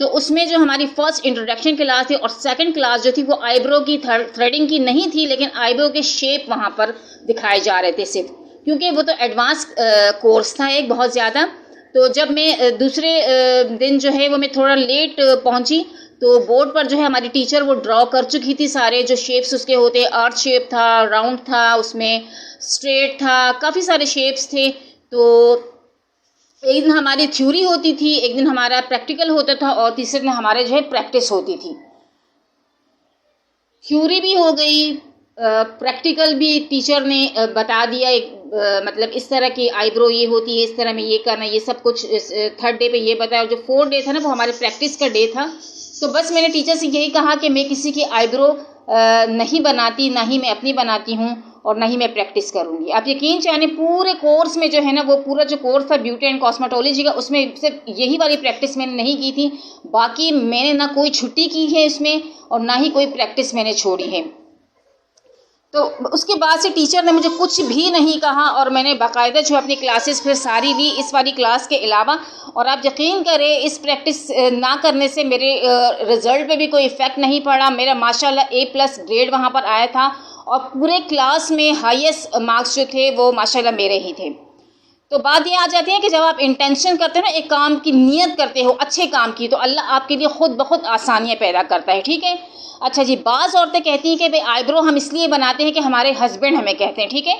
تو اس میں جو ہماری فرسٹ انٹروڈکشن کلاس تھی اور سیکنڈ کلاس جو تھی وہ آئی برو کی تھریڈنگ کی نہیں تھی، لیکن آئی برو کے شیپ وہاں پر دکھائے جا رہے تھے صرف، کیونکہ وہ تو ایڈوانس کورس تھا ایک بہت زیادہ. تو جب میں دوسرے دن جو ہے وہ میں تھوڑا لیٹ پہنچی تو بورڈ پر جو ہے ہماری ٹیچر وہ ڈرا کر چکی تھی سارے جو شیپس اس کے ہوتے، ارتھ شیپ تھا، راؤنڈ تھا، اس میں اسٹریٹ تھا، کافی سارے شیپس تھے. تو ایک دن ہماری تھیوری ہوتی تھی، ایک دن ہمارا پریکٹیکل ہوتا تھا، اور تیسرے دن ہمارے جو ہے پریکٹس ہوتی تھی. تھیوری بھی ہو گئی، پریکٹیکل بھی ٹیچر نے بتا دیا، مطلب اس طرح کی آئی برو یہ ہوتی ہے، اس طرح میں یہ کرنا، یہ سب کچھ تھرڈ ڈے پہ یہ بتایا. جو فورتھ ڈے تھا نا وہ ہمارے پریکٹس کا ڈے تھا. تو بس میں نے ٹیچر سے یہی کہا کہ میں کسی کی آئی برو نہیں بناتی، نہ ہی میں اپنی بناتی ہوں، اور نہ ہی میں پریکٹس کروں گی. آپ یقین جانیں پورے کورس میں جو ہے نا، وہ پورا جو کورس تھا بیوٹی اینڈ کاسمیٹولوجی کا، اس میں صرف یہی والی پریکٹس میں نے نہیں کی تھی. باقی میں نے نہ کوئی چھٹی کی ہے اس میں، اور نہ ہی کوئی پریکٹس میں نے چھوڑی ہے. تو اس کے بعد سے ٹیچر نے مجھے کچھ بھی نہیں کہا، اور میں نے باقاعدہ جو اپنی کلاسز پھر ساری لی اس والی کلاس کے علاوہ. اور آپ یقین کریں اس پریکٹس نہ کرنے سے میرے رزلٹ پہ بھی کوئی افیکٹ نہیں پڑا. میرا ماشاءاللہ A+ گریڈ وہاں پر آیا تھا، اور پورے کلاس میں ہائیسٹ مارکس جو تھے وہ ماشاءاللہ میرے ہی تھے. تو بات یہ آ جاتی ہے کہ جب آپ انٹینشن کرتے ہو نا، ایک کام کی نیت کرتے ہو اچھے کام کی، تو اللہ آپ کے لیے خود بخود آسانیاں پیدا کرتا ہے. ٹھیک ہے. اچھا جی، بعض عورتیں کہتی ہیں کہ بھائی آئی برو ہم اس لیے بناتے ہیں کہ ہمارے ہسبینڈ ہمیں کہتے ہیں. ٹھیک ہے.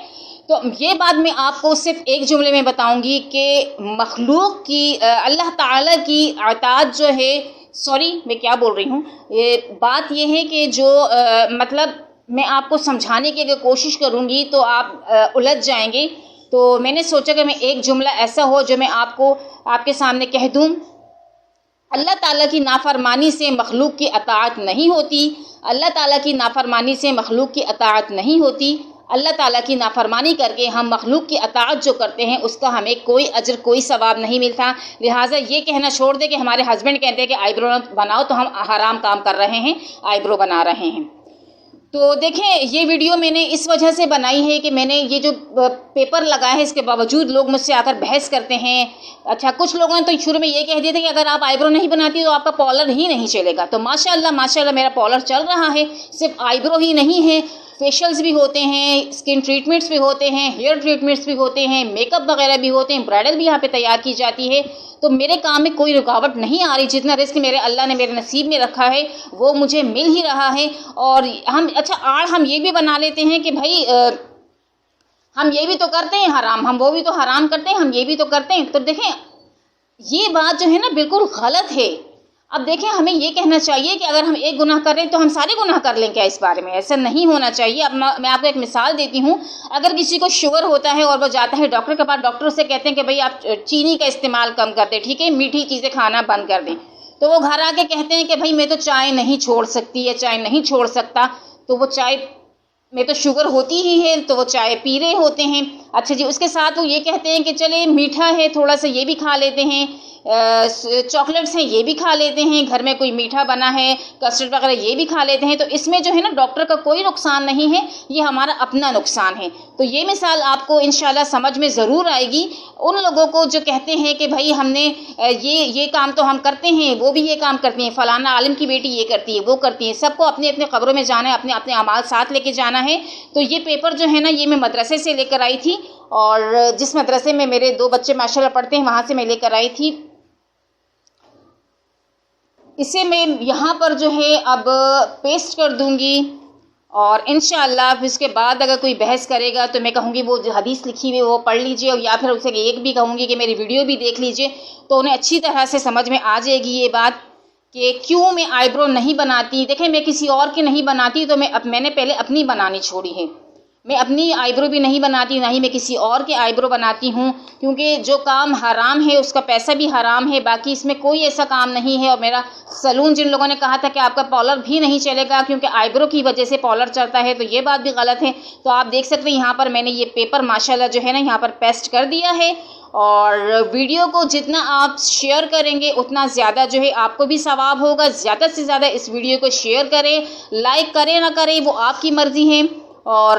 تو یہ بات میں آپ کو صرف ایک جملے میں بتاؤں گی کہ مخلوق کی اللہ تعالیٰ کی اطاعت جو ہے، میں کیا بول رہی ہوں، بات یہ ہے کہ جو مطلب میں آپ کو سمجھانے کی اگر کوشش کروں گی تو آپ الجھ جائیں گے. تو میں نے سوچا کہ میں ایک جملہ ایسا ہو جو میں آپ کے سامنے کہہ دوں. اللہ تعالیٰ کی نافرمانی سے مخلوق کی اطاعت نہیں ہوتی. اللہ تعالیٰ کی نافرمانی سے مخلوق کی اطاعت نہیں ہوتی. اللہ تعالیٰ کی نافرمانی کر کے ہم مخلوق کی اطاعت جو کرتے ہیں اس کا ہمیں کوئی اجر کوئی ثواب نہیں ملتا. لہٰذا یہ کہنا چھوڑ دے کہ ہمارے ہسبینڈ کہتے ہیں کہ آئی برو بناؤ تو ہم حرام کام کر رہے ہیں، آئی برو بنا رہے ہیں. تو دیکھیں یہ ویڈیو میں نے اس وجہ سے بنائی ہے کہ میں نے یہ جو پیپر لگایا ہے اس کے باوجود لوگ مجھ سے آ کر بحث کرتے ہیں. اچھا کچھ لوگوں نے تو شروع میں یہ کہہ دیا تھا کہ اگر آپ آئی برو نہیں بناتی تو آپ کا پارلر ہی نہیں چلے گا. تو ماشاءاللہ میرا پارلر چل رہا ہے. صرف آئی برو ہی نہیں ہے، فیشلز بھی ہوتے ہیں، اسکن ٹریٹمنٹس بھی ہوتے ہیں، ہیئر ٹریٹمنٹس بھی ہوتے ہیں، میک اپ وغیرہ بھی ہوتے ہیں، برائڈل بھی یہاں پہ تیار کی جاتی ہے. تو میرے کام میں کوئی رکاوٹ نہیں آ رہی. جتنا رزق میرے اللہ نے میرے نصیب میں رکھا ہے وہ مجھے مل ہی رہا ہے. اور ہم یہ بھی بنا لیتے ہیں کہ بھائی ہم یہ بھی تو کرتے ہیں حرام، ہم وہ بھی تو حرام کرتے ہیں، ہم یہ بھی تو کرتے ہیں. تو دیکھیں یہ بات جو ہے نا بالکل غلط ہے. اب دیکھیں ہمیں یہ کہنا چاہیے کہ اگر ہم ایک گناہ کر رہے ہیں تو ہم سارے گناہ کر لیں کیا؟ اس بارے میں ایسا نہیں ہونا چاہیے. اب میں آپ کو ایک مثال دیتی ہوں. اگر کسی کو شوگر ہوتا ہے اور وہ جاتا ہے ڈاکٹر کے پاس، ڈاکٹر سے کہتے ہیں کہ بھئی آپ چینی کا استعمال کم کر دیں، ٹھیک ہے، میٹھی چیزیں کھانا بند کر دیں. تو وہ گھر آ کے کہتے ہیں کہ بھئی میں تو چائے نہیں چھوڑ سکتی یا چائے نہیں چھوڑ سکتا. تو وہ چائے میں تو شوگر ہوتی ہی ہے تو وہ چائے پی رہے ہوتے ہیں. اچھا جی، اس کے ساتھ وہ یہ کہتے ہیں کہ چلے میٹھا ہے تھوڑا سا یہ بھی کھا لیتے ہیں، چاکلیٹس ہیں یہ بھی کھا لیتے ہیں، گھر میں کوئی میٹھا بنا ہے کسٹرڈ وغیرہ یہ بھی کھا لیتے ہیں. تو اس میں جو ہے نا ڈاکٹر کا کوئی نقصان نہیں ہے، یہ ہمارا اپنا نقصان ہے. تو یہ مثال آپ کو انشاءاللہ سمجھ میں ضرور آئے گی. ان لوگوں کو جو کہتے ہیں کہ بھائی ہم نے یہ کام تو ہم کرتے ہیں، وہ بھی یہ کام کرتے ہیں، فلانا عالم کی بیٹی یہ کرتی ہے وہ کرتی ہے. سب کو اپنے اپنے قبروں میں جانا ہے، اپنے اپنے اعمال ساتھ لے کے جانا ہے. تو یہ پیپر جو ہے نا یہ میں مدرسے سے لے کر آئی تھی، اور جس مدرسے میں میرے 2 بچے ماشاءاللہ پڑھتے ہیں وہاں سے میں لے کر آئی تھی. اسے میں یہاں پر جو ہے اب پیسٹ کر دوں گی، اور انشاءاللہ پھر اس کے بعد اگر کوئی بحث کرے گا تو میں کہوں گی وہ جو حدیث لکھی ہوئی وہ پڑھ لیجئے، اور یا پھر اسے ایک بھی کہوں گی کہ میری ویڈیو بھی دیکھ لیجئے. تو انہیں اچھی طرح سے سمجھ میں آ جائے گی یہ بات کہ کیوں میں آئی برو نہیں بناتی. دیکھیں میں کسی اور کی نہیں بناتی، تو میں نے پہلے اپنی بنانی چھوڑی ہے. میں اپنی آئی برو بھی نہیں بناتی، نہ ہی میں کسی اور کے آئی برو بناتی ہوں، کیونکہ جو کام حرام ہے اس کا پیسہ بھی حرام ہے. باقی اس میں کوئی ایسا کام نہیں ہے. اور میرا سلون جن لوگوں نے کہا تھا کہ آپ کا پارلر بھی نہیں چلے گا کیونکہ آئی برو کی وجہ سے پارلر چلتا ہے، تو یہ بات بھی غلط ہے. تو آپ دیکھ سکتے ہیں یہاں پر میں نے یہ پیپر ماشاءاللہ جو ہے نا یہاں پر پیسٹ کر دیا ہے. اور ویڈیو کو جتنا آپ شیئر کریں گے اتنا زیادہ جو ہے آپ کو بھی ثواب ہوگا. زیادہ سے زیادہ اس ویڈیو کو شیئر کریں، لائک کریں نہ کریں وہ آپ کی مرضی ہے. اور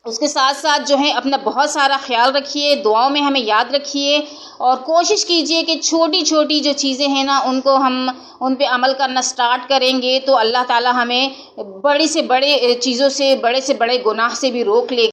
اس کے ساتھ ساتھ جو ہے اپنا بہت سارا خیال رکھیے، دعاؤں میں ہمیں یاد رکھیے، اور کوشش کیجئے کہ چھوٹی چھوٹی جو چیزیں ہیں نا ان کو ہم ان پہ عمل کرنا سٹارٹ کریں گے تو اللہ تعالی ہمیں بڑی سے بڑے چیزوں سے، بڑے سے بڑے گناہ سے بھی روک لے